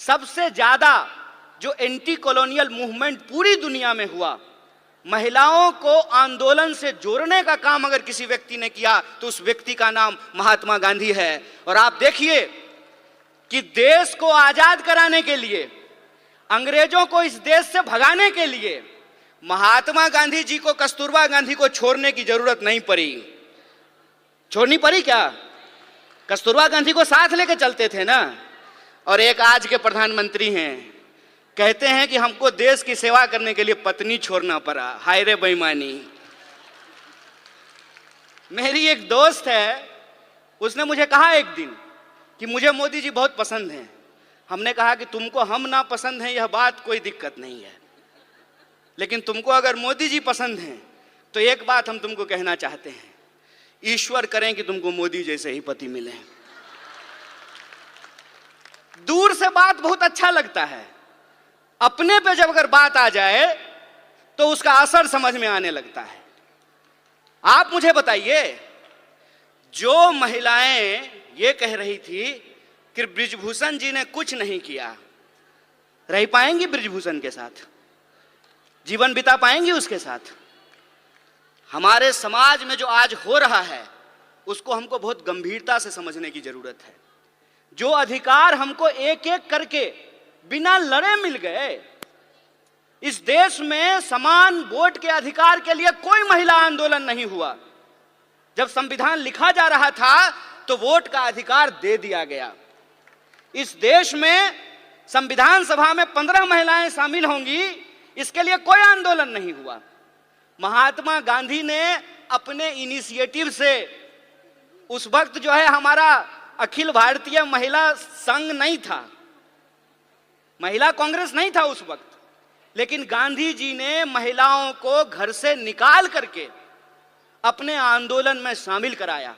सबसे ज्यादा जो एंटी कॉलोनियल मूवमेंट पूरी दुनिया में हुआ, महिलाओं को आंदोलन से जोड़ने का काम अगर किसी व्यक्ति ने किया तो उस व्यक्ति का नाम महात्मा गांधी है। और आप देखिए कि देश को आजाद कराने के लिए, अंग्रेजों को इस देश से भगाने के लिए महात्मा गांधी जी को कस्तूरबा गांधी को छोड़ने की जरूरत नहीं पड़ी। छोड़नी पड़ी क्या? कस्तूरबा गांधी को साथ लेके चलते थे ना। और एक आज के प्रधानमंत्री हैं, कहते हैं कि हमको देश की सेवा करने के लिए पत्नी छोड़ना पड़ा। हाय रे बेईमानी। मेरी एक दोस्त है, उसने मुझे कहा एक दिन कि मुझे मोदी जी बहुत पसंद हैं। हमने कहा कि तुमको हम ना पसंद हैं यह बात कोई दिक्कत नहीं है, लेकिन तुमको अगर मोदी जी पसंद हैं तो एक बात हम तुमको कहना चाहते हैं, ईश्वर करें कि तुमको मोदी जैसे ही पति मिले। दूर से बात बहुत अच्छा लगता है, अपने पे जब अगर बात आ जाए तो उसका असर समझ में आने लगता है। आप मुझे बताइए, जो महिलाएं ये कह रही थी कि बृजभूषण जी ने कुछ नहीं किया, रह पाएंगी बृजभूषण के साथ? जीवन बिता पाएंगी उसके साथ? हमारे समाज में जो आज हो रहा है उसको हमको बहुत गंभीरता से समझने की जरूरत है। जो अधिकार हमको एक एक करके बिना लड़े मिल गए, इस देश में समान वोट के अधिकार के लिए कोई महिला आंदोलन नहीं हुआ। जब संविधान लिखा जा रहा था तो वोट का अधिकार दे दिया गया। इस देश में संविधान सभा में 15 महिलाएं शामिल होंगी, इसके लिए कोई आंदोलन नहीं हुआ। महात्मा गांधी ने अपने इनिशिएटिव से, उस वक्त जो है हमारा अखिल भारतीय महिला संघ नहीं था, महिला कांग्रेस नहीं था उस वक्त, लेकिन गांधी जी ने महिलाओं को घर से निकाल करके अपने आंदोलन में शामिल कराया।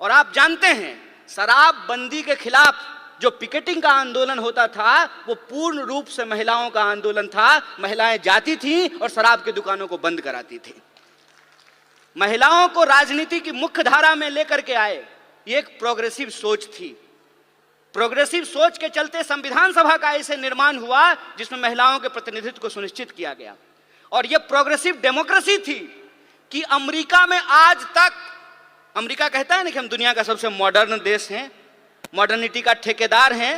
और आप जानते हैं, शराबबंदी के खिलाफ जो पिकेटिंग का आंदोलन होता था वो पूर्ण रूप से महिलाओं का आंदोलन था। महिलाएं जाती थीं और शराब की दुकानों को बंद कराती थी। महिलाओं को राजनीति की मुख्य धारा में लेकर के आए, ये एक प्रोग्रेसिव सोच थी। प्रोग्रेसिव सोच के चलते संविधान सभा का ऐसे निर्माण हुआ जिसमें महिलाओं के प्रतिनिधित्व को सुनिश्चित किया गया। और यह प्रोग्रेसिव डेमोक्रेसी थी कि अमेरिका में आज तक, अमेरिका कहता है ना कि हम दुनिया का सबसे मॉडर्न देश हैं, मॉडर्निटी का ठेकेदार हैं,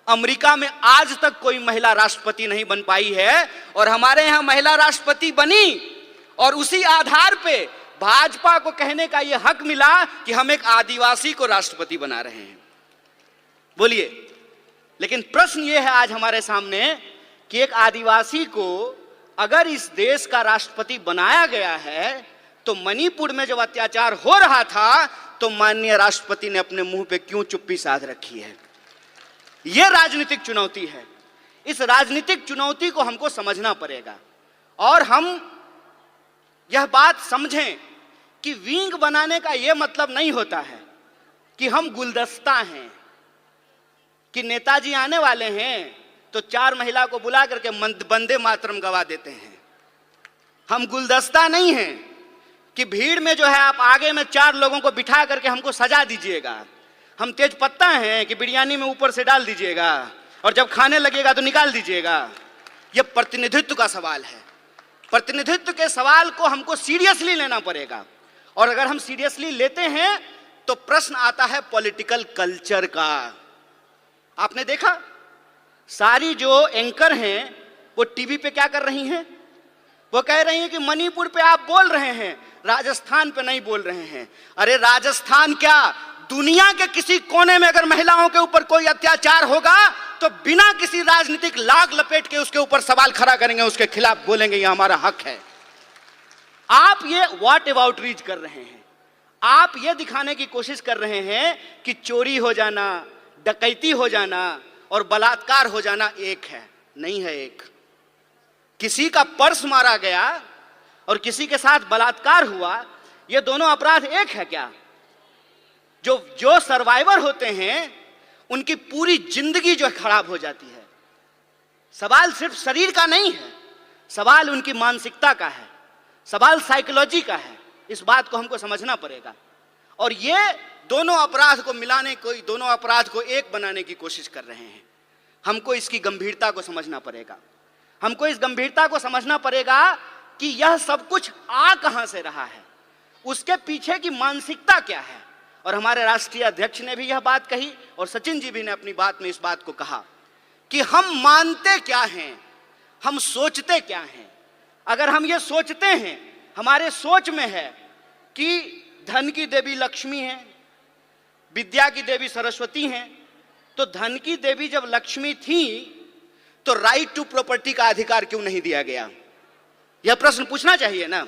अमेरिका में आज तक कोई महिला राष्ट्रपति नहीं बन पाई है। और हमारे यहाँ महिला राष्ट्रपति बनी और उसी आधार पे भाजपा को कहने का यह हक मिला कि हम एक आदिवासी को राष्ट्रपति बना रहे हैं। बोलिए, लेकिन प्रश्न यह है आज हमारे सामने कि एक आदिवासी को अगर इस देश का राष्ट्रपति बनाया गया है तो मणिपुर में जब अत्याचार हो रहा था तो माननीय राष्ट्रपति ने अपने मुंह पे क्यों चुप्पी साध रखी है? यह राजनीतिक चुनौती है। इस राजनीतिक चुनौती को हमको समझना पड़ेगा और हम यह बात समझें कि विंग बनाने का यह मतलब नहीं होता है कि हम गुलदस्ता हैं, कि नेताजी आने वाले हैं तो 4 महिला को बुला करके वंदे मातरम गवा देते हैं। हम गुलदस्ता नहीं हैं कि भीड़ में जो है आप आगे में 4 लोगों को बिठा करके हमको सजा दीजिएगा। हम तेज पत्ता हैं कि बिरयानी में ऊपर से डाल दीजिएगा और जब खाने लगेगा तो निकाल दीजिएगा। यह प्रतिनिधित्व का सवाल है। प्रतिनिधित्व के सवाल को हमको सीरियसली लेना पड़ेगा और अगर हम सीरियसली लेते हैं तो प्रश्न आता है पॉलिटिकल कल्चर का। आपने देखा, सारी जो एंकर हैं वो टीवी पे क्या कर रही हैं? वो कह रही हैं कि मणिपुर पे आप बोल रहे हैं, राजस्थान पे नहीं बोल रहे हैं। अरे राजस्थान क्या, दुनिया के किसी कोने में अगर महिलाओं के ऊपर कोई अत्याचार होगा तो बिना किसी राजनीतिक लाग लपेट के उसके ऊपर सवाल खड़ा करेंगे, उसके खिलाफ बोलेंगे, ये हमारा हक है। आप ये व्हाट अबाउट रीच कर रहे हैं। आप ये दिखाने की कोशिश कर रहे हैं कि चोरी हो जाना, डकैती हो जाना और बलात्कार हो जाना एक है। नहीं है एक। किसी का पर्स मारा गया और किसी के साथ बलात्कार हुआ, ये दोनों अपराध एक है क्या? जो सर्वाइवर होते हैं उनकी पूरी जिंदगी जो खराब हो जाती है। सवाल सिर्फ शरीर का नहीं है, सवाल उनकी मानसिकता का है, सवाल साइकोलॉजी का है। इस बात को हमको समझना पड़ेगा और ये दोनों अपराध को मिलाने को, दोनों अपराध को एक बनाने की कोशिश कर रहे हैं। हमको इसकी गंभीरता को समझना पड़ेगा। हमको इस गंभीरता को समझना पड़ेगा कि यह सब कुछ आ कहां से रहा है, उसके पीछे की मानसिकता क्या है। और हमारे राष्ट्रीय अध्यक्ष ने भी यह बात कही और सचिन जी भी ने अपनी बात में इस बात को कहा कि हम मानते क्या हैं, हम सोचते क्या हैं। अगर हम ये सोचते हैं, हमारे सोच में है कि धन की देवी लक्ष्मी है, विद्या की देवी सरस्वती हैं, तो धन की देवी जब लक्ष्मी थी तो राइट टू प्रॉपर्टी का अधिकार क्यों नहीं दिया गया? यह प्रश्न पूछना चाहिए ना।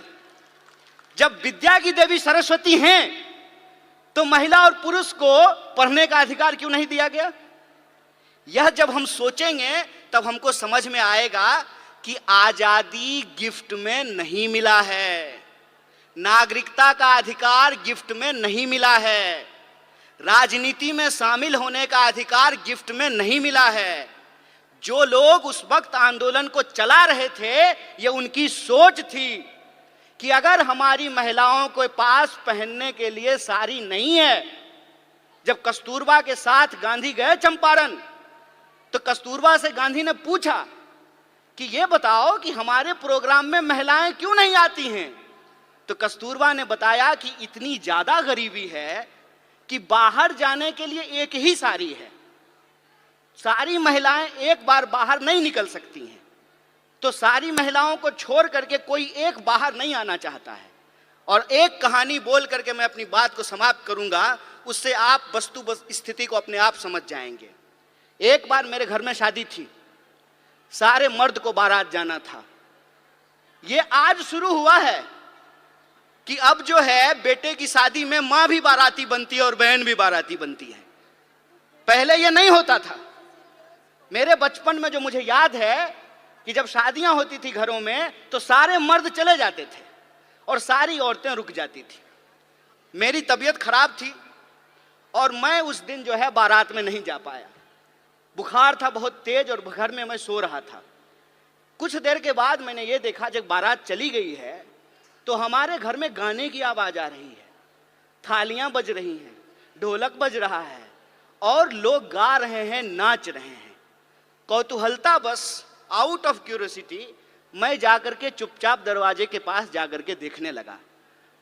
जब विद्या की देवी सरस्वती हैं तो महिला और पुरुष को पढ़ने का अधिकार क्यों नहीं दिया गया? यह जब हम सोचेंगे तब हमको समझ में आएगा कि आजादी गिफ्ट में नहीं मिला है, नागरिकता का अधिकार गिफ्ट में नहीं मिला है, राजनीति में शामिल होने का अधिकार गिफ्ट में नहीं मिला है। जो लोग उस वक्त आंदोलन को चला रहे थे, यह उनकी सोच थी कि अगर हमारी महिलाओं के पास पहनने के लिए साड़ी नहीं है। जब कस्तूरबा के साथ गांधी गए चंपारण, तो कस्तूरबा से गांधी ने पूछा कि ये बताओ कि हमारे प्रोग्राम में महिलाएं क्यों नहीं आती हैं? तो कस्तूरबा ने बताया कि इतनी ज्यादा गरीबी है कि बाहर जाने के लिए एक ही साड़ी है, सारी महिलाएं एक बार बाहर नहीं निकल सकती हैं, तो सारी महिलाओं को छोड़ करके कोई एक बाहर नहीं आना चाहता है। और एक कहानी बोल करके मैं अपनी बात को समाप्त करूंगा, उससे आप वस्तु स्थिति को अपने आप समझ जाएंगे। एक बार मेरे घर में शादी थी, सारे मर्द को बारात जाना था। ये आज शुरू हुआ है कि अब जो है बेटे की शादी में मां भी बाराती बनती है और बहन भी बाराती बनती है। पहले ये नहीं होता था। मेरे बचपन में जो मुझे याद है कि जब शादियां होती थी घरों में तो सारे मर्द चले जाते थे और सारी औरतें रुक जाती थी। मेरी तबीयत खराब थी और मैं उस दिन जो है बारात में नहीं जा पाया। बुखार था बहुत तेज और घर में मैं सो रहा था। कुछ देर के बाद मैंने ये देखा, जब बारात चली गई है तो हमारे घर में गाने की आवाज आ रही है, थालियां बज रही हैं, ढोलक बज रहा है और लोग गा रहे हैं, नाच रहे हैं। कौतूहलता बस, आउट ऑफ क्यूरियोसिटी, मैं जाकर के चुपचाप दरवाजे के पास जाकर के देखने लगा।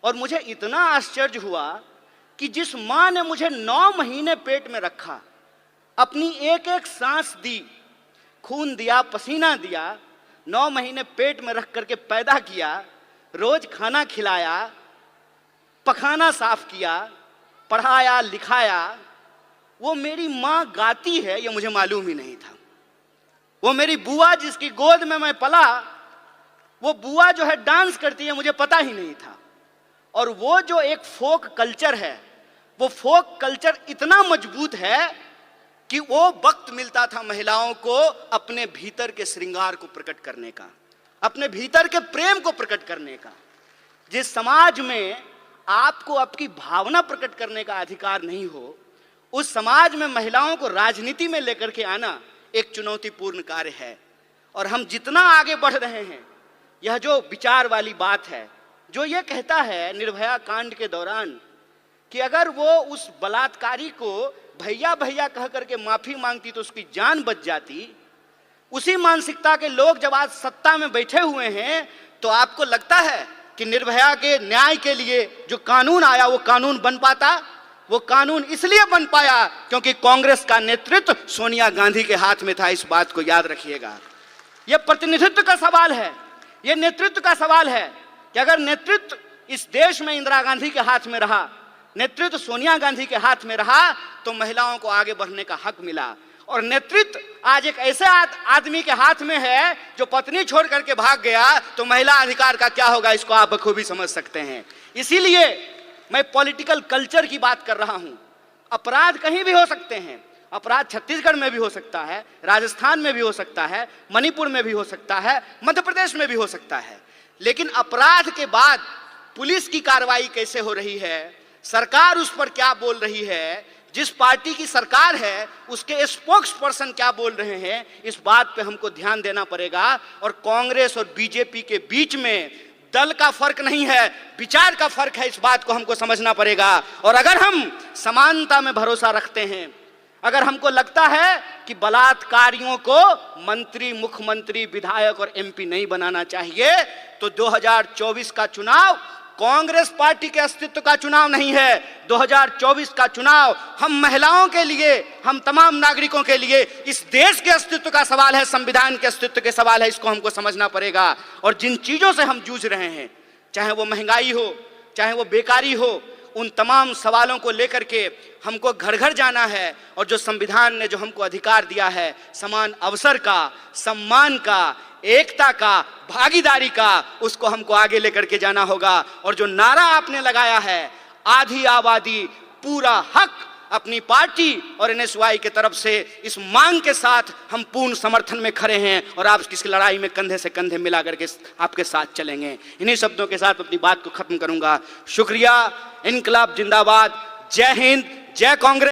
और मुझे इतना आश्चर्य हुआ कि जिस मां ने मुझे 9 महीने पेट में रखा, अपनी एक एक सांस दी, खून दिया, पसीना दिया, 9 महीने पेट में रख करके पैदा किया, रोज खाना खिलाया, पखाना साफ किया, पढ़ाया लिखाया, वो मेरी मां गाती है ये मुझे मालूम ही नहीं था। वो मेरी बुआ जिसकी गोद में मैं पला, वो बुआ जो है डांस करती है, मुझे पता ही नहीं था। और वो जो एक फोक कल्चर है, वो फोक कल्चर इतना मजबूत है कि वो वक्त मिलता था महिलाओं को अपने भीतर के श्रृंगार को प्रकट करने का, अपने भीतर के प्रेम को प्रकट करने का। जिस समाज में आपको आपकी भावना प्रकट करने का अधिकार नहीं हो, उस समाज में महिलाओं को राजनीति में लेकर के आना एक चुनौतीपूर्ण कार्य है। और हम जितना आगे बढ़ रहे हैं, यह जो विचार वाली बात है, जो ये कहता है निर्भया कांड के दौरान कि अगर वो उस बलात्कारी को भैया भैया कह करके माफी मांगती तो उसकी जान बच जाती, उसी मानसिकता के लोग जब आज सत्ता में बैठे हुए हैं, तो आपको लगता है कि निर्भया के न्याय के लिए जो कानून आया वो कानून बन पाता? वो कानून इसलिए बन पाया क्योंकि कांग्रेस का नेतृत्व सोनिया गांधी के हाथ में था। इस बात को याद रखिएगा। यह प्रतिनिधित्व का सवाल है, यह नेतृत्व का सवाल है कि अगर नेतृत्व इस देश में इंदिरा गांधी के हाथ में रहा, नेतृत्व सोनिया गांधी के हाथ में रहा, तो महिलाओं को आगे बढ़ने का हक मिला। और नेतृत्व आज एक ऐसे आदमी के हाथ में है जो पत्नी छोड़ करके भाग गया, तो महिला अधिकार का क्या होगा, इसको आप बखूबी समझ सकते हैं। इसीलिए मैं पॉलिटिकल कल्चर की बात कर रहा हूं। अपराध कहीं भी हो सकते हैं, अपराध छत्तीसगढ़ में भी हो सकता है, राजस्थान में भी हो सकता है, मणिपुर में भी हो सकता है, मध्य प्रदेश में भी हो सकता है, लेकिन अपराध के बाद पुलिस की कार्रवाई कैसे हो रही है, सरकार उस पर क्या बोल रही है, जिस पार्टी की सरकार है उसके स्पोक्स पर्सन क्या बोल रहे हैं, इस बात पे हमको ध्यान देना पड़ेगा। और कांग्रेस और बीजेपी के बीच में दल का फर्क नहीं है, विचार का फर्क है, इस बात को हमको समझना पड़ेगा। और अगर हम समानता में भरोसा रखते हैं, अगर हमको लगता है कि बलात्कारियों को मंत्री, मुख्यमंत्री, विधायक और एमपी नहीं बनाना चाहिए, तो 2024 का चुनाव कांग्रेस पार्टी के अस्तित्व का चुनाव नहीं है। 2024 का चुनाव हम महिलाओं के लिए, हम तमाम नागरिकों के लिए, इस देश के अस्तित्व का सवाल है, संविधान के अस्तित्व के सवाल है। इसको हमको समझना पड़ेगा। और जिन चीजों से हम जूझ रहे हैं, चाहे वो महंगाई हो, चाहे वो बेकारी हो, उन तमाम सवालों को लेकर के हमको घर घर जाना है। और जो संविधान ने जो हमको अधिकार दिया है, समान अवसर का, सम्मान का, एकता का, भागीदारी का, उसको हमको आगे लेकर के जाना होगा। और जो नारा आपने लगाया है, आधी आबादी पूरा हक, अपनी पार्टी और एनएसयूआई के तरफ से इस मांग के साथ हम पूर्ण समर्थन में खड़े हैं और आप किसी लड़ाई में कंधे से कंधे मिला करके आपके साथ चलेंगे। इन्हीं शब्दों के साथ अपनी बात को खत्म करूंगा। शुक्रिया। इनकलाब जिंदाबाद। जय हिंद, जय कांग्रेस।